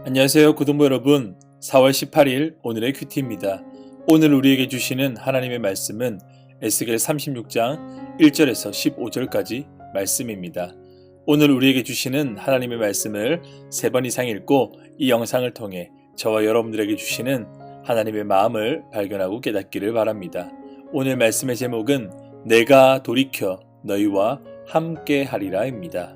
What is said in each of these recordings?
안녕하세요 구독자 여러분. 4월 18일 오늘의 큐티입니다. 오늘 우리에게 주시는 하나님의 말씀은 에스겔 36장 1절에서 15절까지 말씀입니다. 오늘 우리에게 주시는 하나님의 말씀을 3번 이상 읽고 이 영상을 통해 저와 여러분들에게 주시는 하나님의 마음을 발견하고 깨닫기를 바랍니다. 오늘 말씀의 제목은 내가 돌이켜 너희와 함께 하리라 입니다.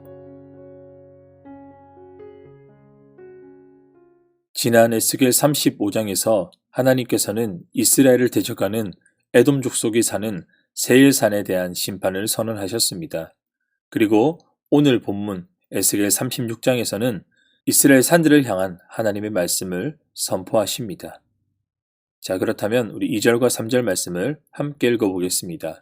지난 에스겔 35장에서 하나님께서는 이스라엘을 대적하는 에돔 족속이 사는 세일산에 대한 심판을 선언하셨습니다. 그리고 오늘 본문 에스겔 36장에서는 이스라엘 산들을 향한 하나님의 말씀을 선포하십니다. 자, 그렇다면 우리 2절과 3절 말씀을 함께 읽어보겠습니다.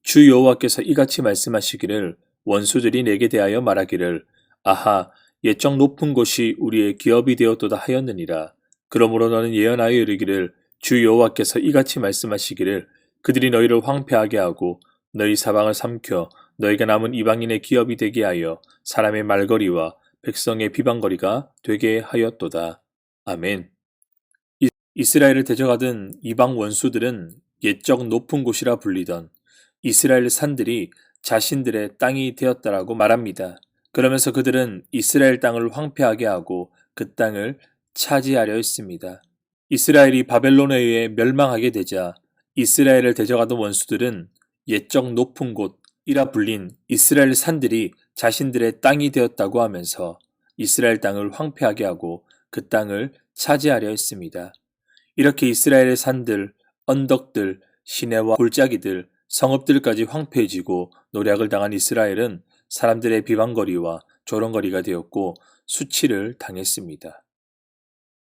주 여호와께서 이같이 말씀하시기를 원수들이 내게 대하여 말하기를 아하 옛적 높은 곳이 우리의 기업이 되었도다 하였느니라. 그러므로 너는 예언하여 이르기를 주 여호와께서 이같이 말씀하시기를 그들이 너희를 황폐하게 하고 너희 사방을 삼켜 너희가 남은 이방인의 기업이 되게 하여 사람의 말거리와 백성의 비방거리가 되게 하였도다. 아멘. 이스라엘을 대적하던 이방 원수들은 옛적 높은 곳이라 불리던 이스라엘 산들이 자신들의 땅이 되었다라고 말합니다. 그러면서 그들은 이스라엘 땅을 황폐하게 하고 그 땅을 차지하려 했습니다. 이스라엘이 바벨론에 의해 멸망하게 되자 이스라엘을 대적하던 원수들은 옛적 높은 곳이라 불린 이스라엘 산들이 자신들의 땅이 되었다고 하면서 이스라엘 땅을 황폐하게 하고 그 땅을 차지하려 했습니다. 이렇게 이스라엘의 산들, 언덕들, 시내와 골짜기들, 성읍들까지 황폐해지고 노략을 당한 이스라엘은 사람들의 비방거리와 조롱거리가 되었고 수치를 당했습니다.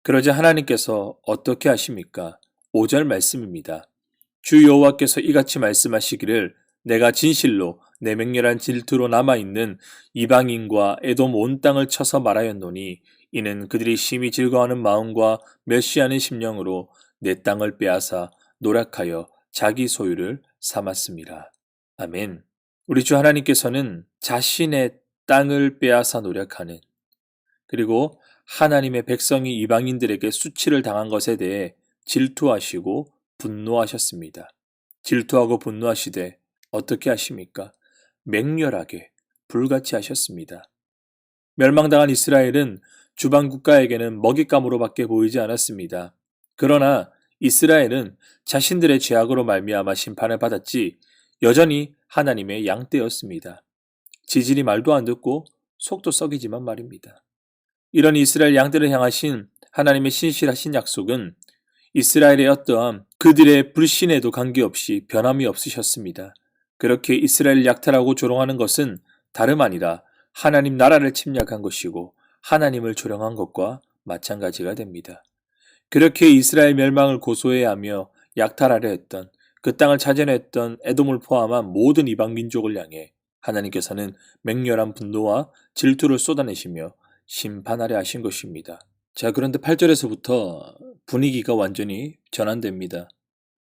그러자 하나님께서 어떻게 하십니까? 5절 말씀입니다. 주 여호와께서 이같이 말씀하시기를 내가 진실로 내 맹렬한 질투로 남아있는 이방인과 에돔 온 땅을 쳐서 말하였노니 이는 그들이 심히 즐거워하는 마음과 멸시하는 심령으로 내 땅을 빼앗아 노력하여 자기 소유를 삼았습니다. 아멘. 우리 주 하나님께서는 자신의 땅을 빼앗아 노력하는 그리고 하나님의 백성이 이방인들에게 수치를 당한 것에 대해 질투하시고 분노하셨습니다. 질투하고 분노하시되 어떻게 하십니까? 맹렬하게 불같이 하셨습니다. 멸망당한 이스라엘은 주방 국가에게는 먹잇감으로밖에 보이지 않았습니다. 그러나 이스라엘은 자신들의 죄악으로 말미암아 심판을 받았지 여전히 하나님의 양떼였습니다. 지질이 말도 안 듣고 속도 썩이지만 말입니다. 이런 이스라엘 양떼를 향하신 하나님의 신실하신 약속은 이스라엘의 어떠한 그들의 불신에도 관계없이 변함이 없으셨습니다. 그렇게 이스라엘 약탈하고 조롱하는 것은 다름 아니라 하나님 나라를 침략한 것이고 하나님을 조롱한 것과 마찬가지가 됩니다. 그렇게 이스라엘 멸망을 고소해야 하며 약탈하려 했던 그 땅을 차지했던 에돔을 포함한 모든 이방 민족을 향해 하나님께서는 맹렬한 분노와 질투를 쏟아내시며 심판하려 하신 것입니다. 자, 그런데 8절에서부터 분위기가 완전히 전환됩니다.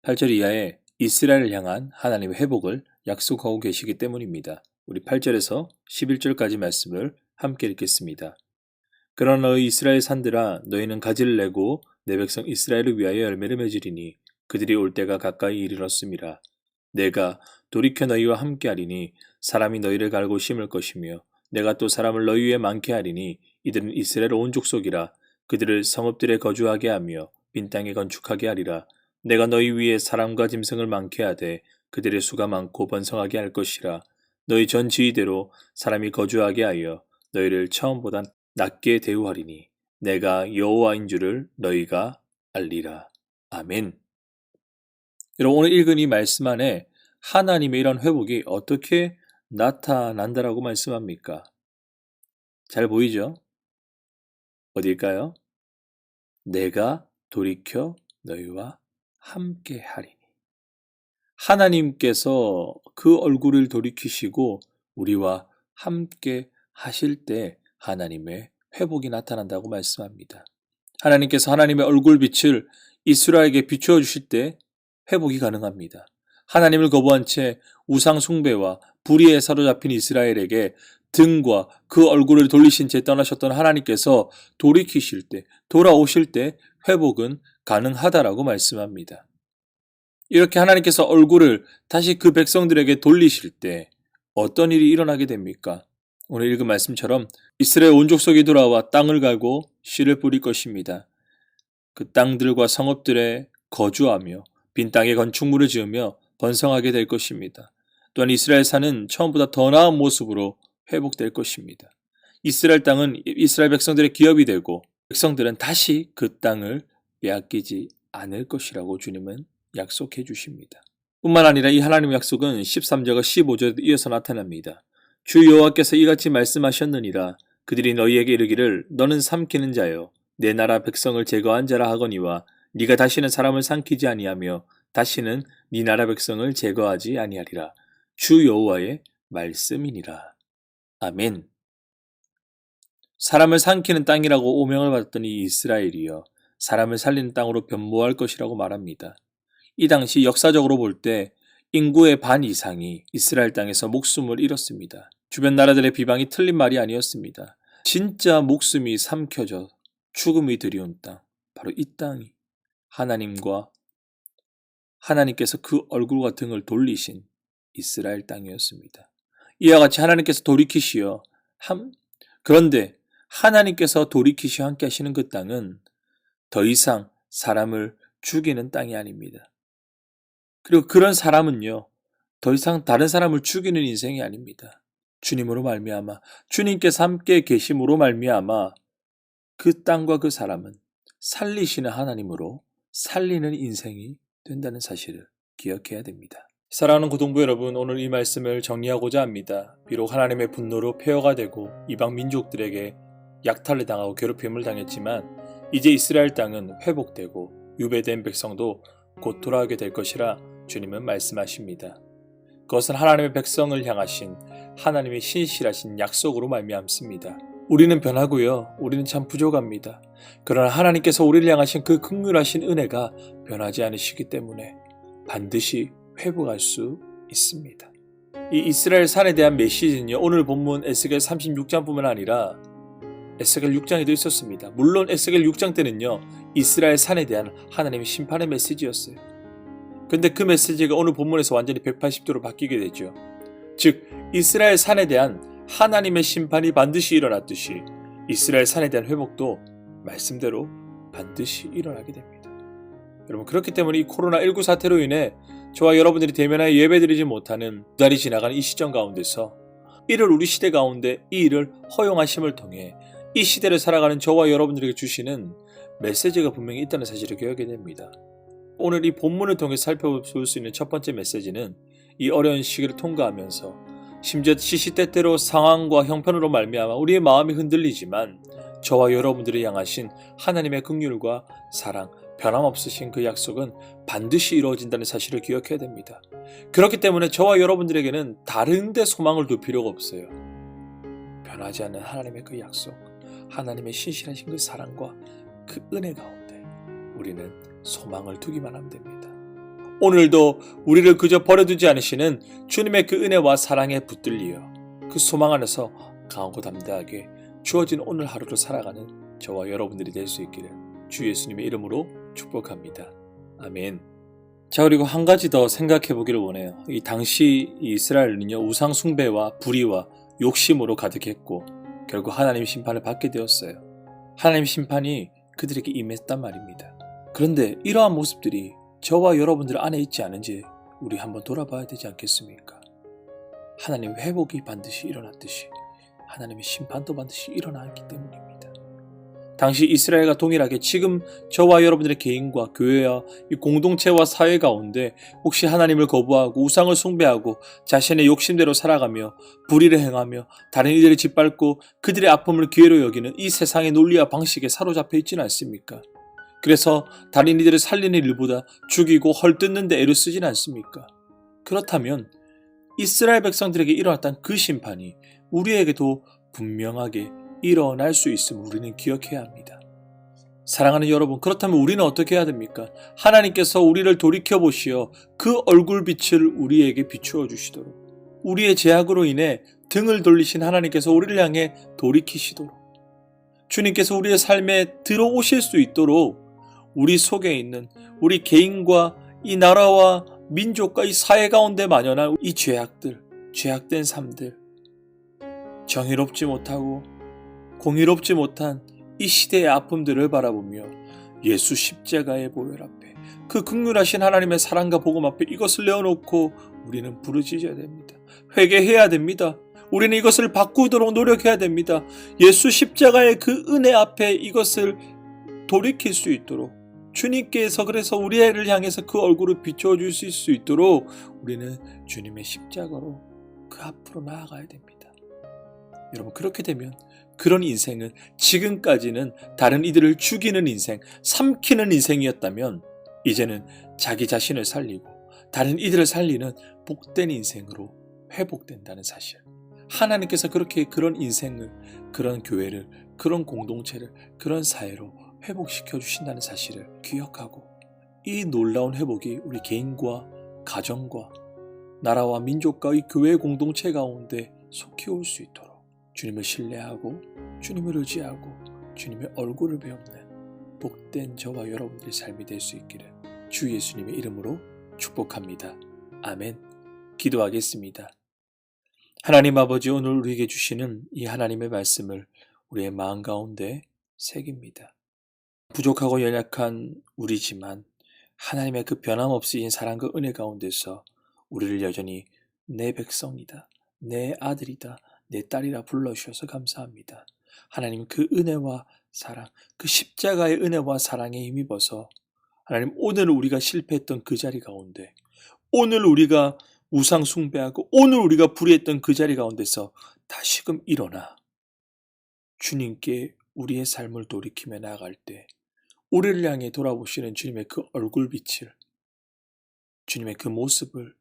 8절 이하에 이스라엘을 향한 하나님의 회복을 약속하고 계시기 때문입니다. 우리 8절에서 11절까지 말씀을 함께 읽겠습니다. 그러나 너희 이스라엘 산들아 너희는 가지를 내고 내 백성 이스라엘을 위하여 열매를 맺으리니 그들이 올 때가 가까이 이르렀음이라. 내가 돌이켜 너희와 함께하리니 사람이 너희를 갈고 심을 것이며 내가 또 사람을 너희 위에 많게 하리니 이들은 이스라엘 온 족속이라. 그들을 성읍들에 거주하게 하며 빈 땅에 건축하게 하리라. 내가 너희 위에 사람과 짐승을 많게 하되 그들의 수가 많고 번성하게 할 것이라. 너희 전 지위대로 사람이 거주하게 하여 너희를 처음보다 낮게 대우하리니 내가 여호와인 줄을 너희가 알리라. 아멘. 여러분, 오늘 읽은 이 말씀 안에 하나님의 이런 회복이 어떻게 나타난다라고 말씀합니까? 잘 보이죠? 어딜까요? 내가 돌이켜 너희와 함께 하리니. 하나님께서 그 얼굴을 돌이키시고 우리와 함께 하실 때 하나님의 회복이 나타난다고 말씀합니다. 하나님께서 하나님의 얼굴빛을 이스라엘에게 비추어 주실 때 회복이 가능합니다. 하나님을 거부한 채 우상 숭배와 불의에 사로잡힌 이스라엘에게 등과 그 얼굴을 돌리신 채 떠나셨던 하나님께서 돌이키실 때, 돌아오실 때 회복은 가능하다라고 말씀합니다. 이렇게 하나님께서 얼굴을 다시 그 백성들에게 돌리실 때 어떤 일이 일어나게 됩니까? 오늘 읽은 말씀처럼 이스라엘 온 족속이 돌아와 땅을 갈고 씨를 뿌릴 것입니다. 그 땅들과 성읍들에 거주하며 빈 땅에 건축물을 지으며 번성하게 될 것입니다. 또한 이스라엘 산은 처음보다 더 나은 모습으로 회복될 것입니다. 이스라엘 땅은 이스라엘 백성들의 기업이 되고 백성들은 다시 그 땅을 빼앗기지 않을 것이라고 주님은 약속해 주십니다. 뿐만 아니라 이 하나님의 약속은 13절과 15절에 이어서 나타납니다. 주 여호와께서 이같이 말씀하셨느니라. 그들이 너희에게 이르기를 너는 삼키는 자여 내 나라 백성을 제거한 자라 하거니와 네가 다시는 사람을 삼키지 아니하며 다시는 네 나라 백성을 제거하지 아니하리라. 주 여호와의 말씀이니라. 아멘. 사람을 삼키는 땅이라고 오명을 받았던 이 이스라엘이여 사람을 살리는 땅으로 변모할 것이라고 말합니다. 이 당시 역사적으로 볼 때 인구의 반 이상이 이스라엘 땅에서 목숨을 잃었습니다. 주변 나라들의 비방이 틀린 말이 아니었습니다. 진짜 목숨이 삼켜져 죽음이 드리운 땅, 바로 이 땅이 하나님께서 그 얼굴과 등을 돌리신 이스라엘 땅이었습니다. 이와 같이 하나님께서 돌이키시어 그런데 하나님께서 돌이키시어 함께 하시는 그 땅은 더 이상 사람을 죽이는 땅이 아닙니다. 그리고 그런 사람은요, 더 이상 다른 사람을 죽이는 인생이 아닙니다. 주님으로 말미암아, 주님께서 함께 계심으로 말미암아 그 땅과 그 사람은 살리시는 하나님으로 살리는 인생이 된다는 사실을 기억해야 됩니다. 사랑하는 고등부 여러분, 오늘 이 말씀을 정리하고자 합니다. 비록 하나님의 분노로 폐허가 되고 이방 민족들에게 약탈을 당하고 괴롭힘을 당했지만 이제 이스라엘 땅은 회복되고 유배된 백성도 곧 돌아오게 될 것이라 주님은 말씀하십니다. 그것은 하나님의 백성을 향하신 하나님의 신실하신 약속으로 말미암습니다. 우리는 변하고요. 우리는 참 부족합니다. 그러나 하나님께서 우리를 향하신 그 긍휼하신 은혜가 변하지 않으시기 때문에 반드시 회복할 수 있습니다. 이 이스라엘 산에 대한 메시지는요, 오늘 본문 에스겔 36장뿐만 아니라 에스겔 6장에도 있었습니다. 물론 에스겔 6장 때는요, 이스라엘 산에 대한 하나님의 심판의 메시지였어요. 근데 그 메시지가 오늘 본문에서 완전히 180도로 바뀌게 되죠. 즉 이스라엘 산에 대한 하나님의 심판이 반드시 일어났듯이 이스라엘 산에 대한 회복도 말씀대로 반드시 일어나게 됩니다. 여러분, 그렇기 때문에 이 코로나19 사태로 인해 저와 여러분들이 대면하여 예배드리지 못하는 두 달이 지나가는 이 시점 가운데서 이를 우리 시대 가운데 이 일을 허용하심을 통해 이 시대를 살아가는 저와 여러분들에게 주시는 메시지가 분명히 있다는 사실을 기억하게 됩니다. 오늘 이 본문을 통해 살펴볼 수 있는 첫 번째 메시지는 이 어려운 시기를 통과하면서 심지어 시시때때로 상황과 형편으로 말미암아 우리의 마음이 흔들리지만 저와 여러분들을 향하신 하나님의 긍휼과 사랑, 변함없으신 그 약속은 반드시 이루어진다는 사실을 기억해야 됩니다. 그렇기 때문에 저와 여러분들에게는 다른 데 소망을 둘 필요가 없어요. 변하지 않는 하나님의 그 약속, 하나님의 신실하신 그 사랑과 그 은혜 가운데 우리는 소망을 두기만 하면 됩니다. 오늘도 우리를 그저 버려두지 않으시는 주님의 그 은혜와 사랑에 붙들리어 그 소망 안에서 강하고 담대하게 주어진 오늘 하루를 살아가는 저와 여러분들이 될 수 있기를 주 예수님의 이름으로 축복합니다. 아멘. 자, 그리고 한 가지 더 생각해 보기를 원해요. 이 당시 이스라엘은요, 우상 숭배와 불의와 욕심으로 가득했고 결국 하나님의 심판을 받게 되었어요. 하나님의 심판이 그들에게 임했단 말입니다. 그런데 이러한 모습들이 저와 여러분들 안에 있지 않은지 우리 한번 돌아봐야 되지 않겠습니까? 하나님의 회복이 반드시 일어났듯이 하나님의 심판도 반드시 일어나기 때문입니다. 당시 이스라엘과 동일하게 지금 저와 여러분들의 개인과 교회와 이 공동체와 사회 가운데 혹시 하나님을 거부하고 우상을 숭배하고 자신의 욕심대로 살아가며 불의를 행하며 다른 이들을 짓밟고 그들의 아픔을 기회로 여기는 이 세상의 논리와 방식에 사로잡혀 있지는 않습니까? 그래서 다른 이들을 살리는 일보다 죽이고 헐뜯는 데 애를 쓰지는 않습니까? 그렇다면 이스라엘 백성들에게 일어났던 그 심판이 우리에게도 분명하게 일어날 수 있음을 우리는 기억해야 합니다. 사랑하는 여러분, 그렇다면 우리는 어떻게 해야 됩니까? 하나님께서 우리를 돌이켜보시어 그 얼굴빛을 우리에게 비추어 주시도록 우리의 죄악으로 인해 등을 돌리신 하나님께서 우리를 향해 돌이키시도록, 주님께서 우리의 삶에 들어오실 수 있도록 우리 속에 있는 우리 개인과 이 나라와 민족과 이 사회 가운데 만연한 이 죄악들, 죄악된 삶들, 정의롭지 못하고 공의롭지 못한 이 시대의 아픔들을 바라보며 예수 십자가의 보혈 앞에, 그 긍휼하신 하나님의 사랑과 복음 앞에 이것을 내어놓고 우리는 부르짖어야 됩니다. 회개해야 됩니다. 우리는 이것을 바꾸도록 노력해야 됩니다. 예수 십자가의 그 은혜 앞에 이것을 돌이킬 수 있도록, 주님께서 그래서 우리를 향해서 그 얼굴을 비춰주실 수 있도록 우리는 주님의 십자가로 그 앞으로 나아가야 됩니다. 여러분, 그렇게 되면 그런 인생은, 지금까지는 다른 이들을 죽이는 인생, 삼키는 인생이었다면 이제는 자기 자신을 살리고 다른 이들을 살리는 복된 인생으로 회복된다는 사실. 하나님께서 그렇게 그런 인생을, 그런 교회를, 그런 공동체를, 그런 사회로 회복시켜 주신다는 사실을 기억하고, 이 놀라운 회복이 우리 개인과 가정과 나라와 민족과 이 교회 공동체 가운데 속히 올 수 있도록 주님을 신뢰하고 주님을 의지하고 주님의 얼굴을 배우는 복된 저와 여러분들의 삶이 될 수 있기를 주 예수님의 이름으로 축복합니다. 아멘. 기도하겠습니다. 하나님 아버지, 오늘 우리에게 주시는 이 하나님의 말씀을 우리의 마음 가운데 새깁니다. 부족하고 연약한 우리지만 하나님의 그 변함없으신 사랑과 은혜 가운데서 우리를 여전히 내 백성이다, 내 아들이다, 내 딸이라 불러주셔서 감사합니다. 하나님, 그 은혜와 사랑, 그 십자가의 은혜와 사랑에 힘입어서 하나님, 오늘 우리가 실패했던 그 자리 가운데, 오늘 우리가 우상 숭배하고 오늘 우리가 불의했던 그 자리 가운데서 다시금 일어나 주님께 우리의 삶을 돌이키며 나아갈 때 우리를 향해 돌아보시는 주님의 그 얼굴빛을, 주님의 그 모습을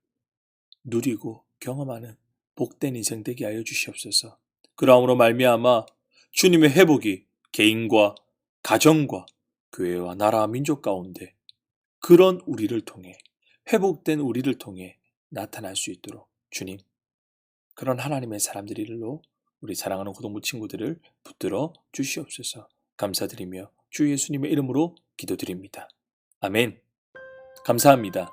누리고 경험하는 복된 인생 되게 하여 주시옵소서. 그러함으로 말미암아 주님의 회복이 개인과 가정과 교회와 나라와 민족 가운데 그런 우리를 통해, 회복된 우리를 통해 나타날 수 있도록 주님, 그런 하나님의 사람들일로 우리 사랑하는 고동부 친구들을 붙들어 주시옵소서. 감사드리며 주 예수님의 이름으로 기도드립니다. 아멘. 감사합니다.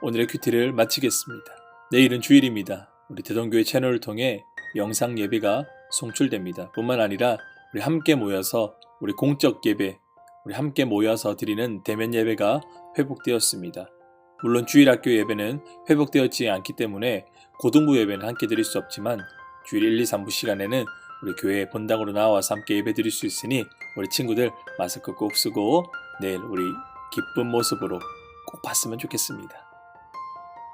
오늘의 큐티를 마치겠습니다. 내일은 주일입니다. 우리 대동교회 채널을 통해 영상 예배가 송출됩니다. 뿐만 아니라 우리 함께 모여서 우리 공적 예배, 우리 함께 모여서 드리는 대면 예배가 회복되었습니다. 물론 주일학교 예배는 회복되었지 않기 때문에 고등부 예배는 함께 드릴 수 없지만 주일 1, 2, 3부 시간에는 우리 교회 본당으로 나와서 함께 예배 드릴 수 있으니 우리 친구들 마스크 꼭 쓰고 내일 우리 기쁜 모습으로 꼭 봤으면 좋겠습니다.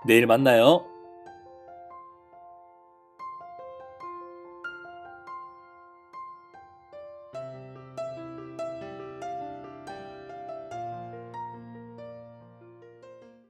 내일 만나요.